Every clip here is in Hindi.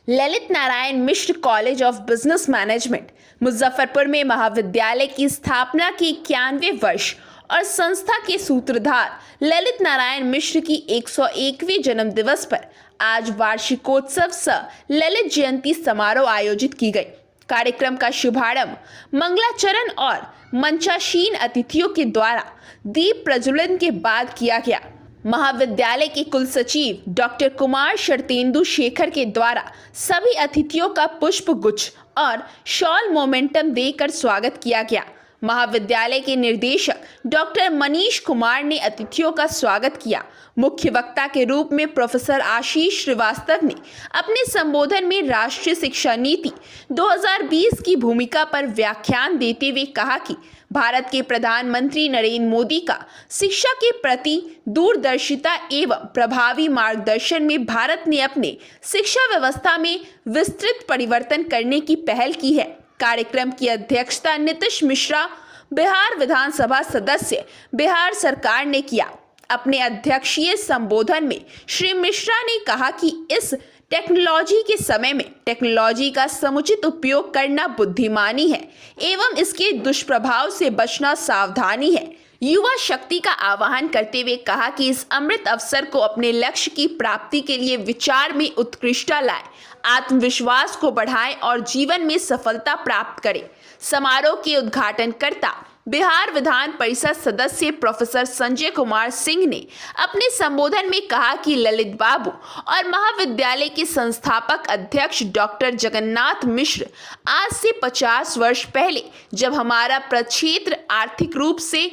Lalit Narayan Mishra college of business management Muzaffarpur में महाविद्यालय की स्थापना के 91वें वर्ष और संस्था के सूत्रधार ललित नारायण मिश्र की 101वें जन्म दिवस पर आज वार्षिकोत्सव सह ललित जयंती समारोह आयोजित की गई। कार्यक्रम का शुभारंभ मंगलाचरण और मंचासीन अतिथियों के द्वारा दीप प्रज्वलन के बाद किया गया। महाविद्यालय के कुल सचिव डॉक्टर कुमार शरतेंदु शेखर के द्वारा सभी अतिथियों का पुष्प गुच्छ और शॉल मोमेंटम देकर स्वागत किया गया। महाविद्यालय के निर्देशक डॉक्टर मनीष कुमार ने अतिथियों का स्वागत किया। मुख्य वक्ता के रूप में प्रोफेसर आशीष श्रीवास्तव ने अपने संबोधन में राष्ट्रीय शिक्षा नीति 2020 की भूमिका पर व्याख्यान देते हुए कहा कि भारत के प्रधानमंत्री नरेंद्र मोदी का शिक्षा के प्रति दूरदर्शिता एवं प्रभावी मार्गदर्शन में भारत ने अपने शिक्षा व्यवस्था में विस्तृत परिवर्तन करने की पहल की है। कार्यक्रम की अध्यक्षता नीतीश मिश्रा, बिहार विधानसभा सदस्य, बिहार सरकार ने किया। अपने अध्यक्षीय संबोधन में श्री मिश्रा ने कहा कि इस टेक्नोलॉजी के समय में टेक्नोलॉजी का समुचित उपयोग करना बुद्धिमानी है एवं इसके दुष्प्रभाव से बचना सावधानी है। युवा शक्ति का आह्वान करते हुए कहा कि इस अमृत अवसर को अपने लक्ष्य की प्राप्ति के लिए विचार में उत्कृष्टता लाए, आत्मविश्वास को बढ़ाएं और जीवन में सफलता प्राप्त करें। समारोह के उद्घाटनकर्ता बिहार विधान परिषद सदस्य प्रोफेसर संजय कुमार सिंह ने अपने संबोधन में कहा कि ललित बाबू और महाविद्यालय के संस्थापक अध्यक्ष डॉक्टर जगन्नाथ मिश्र आज से 50 वर्ष पहले, जब हमारा प्रक्षेत्र आर्थिक रूप से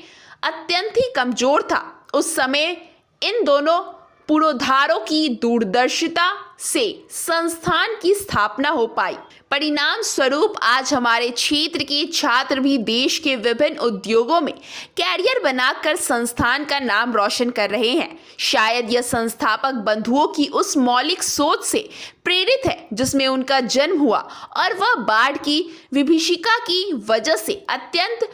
अत्यंत ही कमजोर था, उस समय इन दोनों पुरोधारों की दूरदर्शिता से संस्थान की स्थापना हो पाई। परिणाम स्वरूप आज हमारे क्षेत्र के छात्र भी देश के विभिन्न उद्योगों में कैरियर बनाकर संस्थान का नाम रोशन कर रहे हैं। शायद यह संस्थापक बंधुओं की उस मौलिक सोच से प्रेरित है जिसमें उनका जन्म हुआ और वह बाढ़ की विभीषिका की वजह से अत्यंत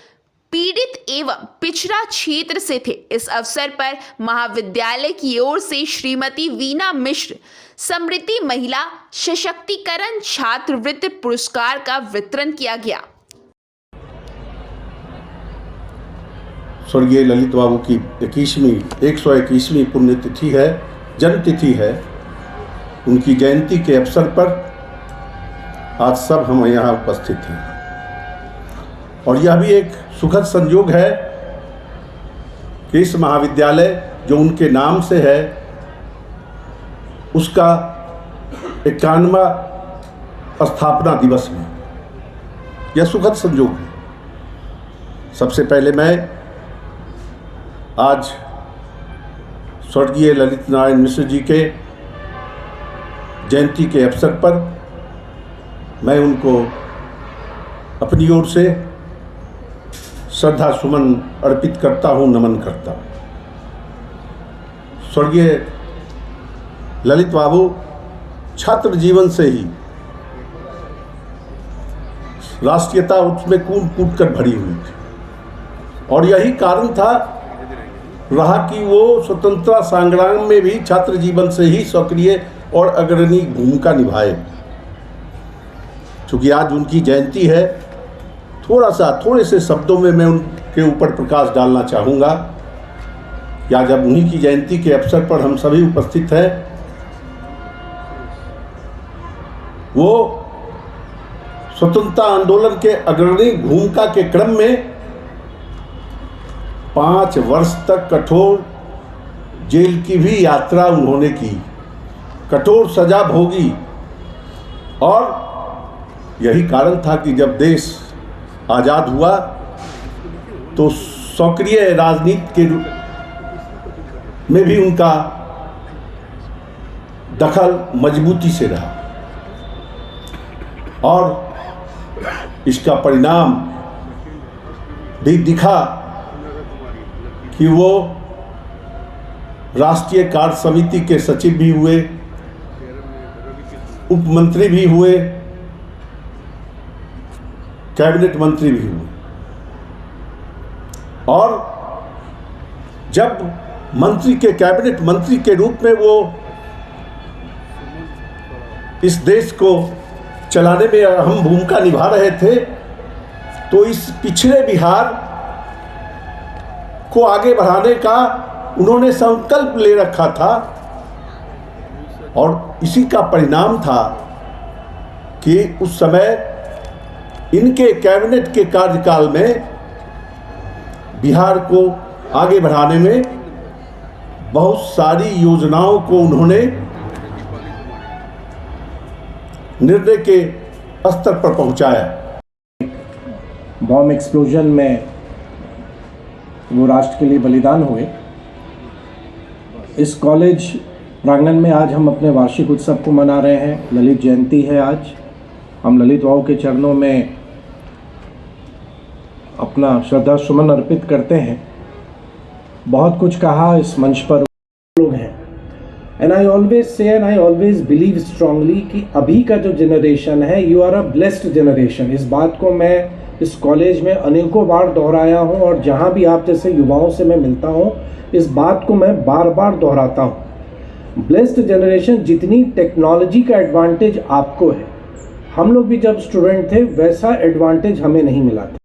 पीड़ित एवं पिछड़ा क्षेत्र से थे। इस अवसर पर महाविद्यालय की ओर से श्रीमती वीना मिश्र समृद्धि महिला सशक्तिकरण छात्रवृत्ति पुरस्कार का वितरण किया गया। स्वर्गीय ललित बाबू की 121वीं पुण्यतिथि है, जन्मतिथि है। उनकी जयंती के अवसर पर आज सब हम यहाँ उपस्थित हैं और यह भी एक सुखद संयोग है कि इस महाविद्यालय जो उनके नाम से है उसका 91वां स्थापना दिवस में यह सुखद संयोग है। सबसे पहले मैं आज स्वर्गीय ललित नारायण मिश्र जी के जयंती के अवसर पर मैं उनको अपनी ओर से श्रद्धा सुमन अर्पित करता हूँ, नमन करता हूँ। स्वर्गीय ललित बाबू छात्र जीवन से ही राष्ट्रीयता उसमें कूद कूद कर भरी हुई थी और यही कारण था रहा कि वो स्वतंत्रता संग्राम में भी छात्र जीवन से ही सक्रिय और अग्रणी भूमिका निभाए। चूँकि आज उनकी जयंती है, थोड़े से शब्दों में मैं उनके ऊपर प्रकाश डालना चाहूँगा कि आज जब उन्हीं की जयंती के अवसर पर हम सभी उपस्थित हैं, वो स्वतंत्रता आंदोलन के अग्रणी भूमिका के क्रम में 5 वर्ष तक कठोर जेल की भी यात्रा उन्होंने की, कठोर सजा भोगी और यही कारण था कि जब देश आज़ाद हुआ तो सक्रिय राजनीति के में भी उनका दखल मजबूती से रहा और इसका परिणाम भी दिखा कि वो राष्ट्रीय कार्य समिति के सचिव भी हुए, उप मंत्री भी हुए, कैबिनेट मंत्री भी हुए और जब मंत्री के कैबिनेट मंत्री के रूप में वो इस देश को चलाने में अहम भूमिका निभा रहे थे, तो इस पिछड़े बिहार को आगे बढ़ाने का उन्होंने संकल्प ले रखा था और इसी का परिणाम था कि उस समय इनके कैबिनेट के कार्यकाल में बिहार को आगे बढ़ाने में बहुत सारी योजनाओं को उन्होंने निर्णय के स्तर पर पहुंचाया। बॉम्ब एक्सप्लोजन में वो राष्ट्र के लिए बलिदान हुए। इस कॉलेज प्रांगण में आज हम अपने वार्षिक उत्सव को मना रहे हैं। ललित जयंती है आज। हम ललित बाबू के चरणों में अपना श्रद्धा सुमन अर्पित करते हैं। बहुत कुछ कहा इस मंच पर लोग हैं, and I always say and I always believe strongly कि अभी का जो जनरेशन है, you are a blessed generation. इस बात को मैं इस कॉलेज में अनेकों बार दोहराया हूँ और जहाँ भी आप जैसे युवाओं से मैं मिलता हूँ, इस बात को मैं बार बार दोहराता हूँ। ब्लेस्ड जनरेशन, जितनी टेक्नोलॉजी का एडवांटेज आपको है, हम लोग भी जब स्टूडेंट थे वैसा एडवांटेज हमें नहीं मिला था।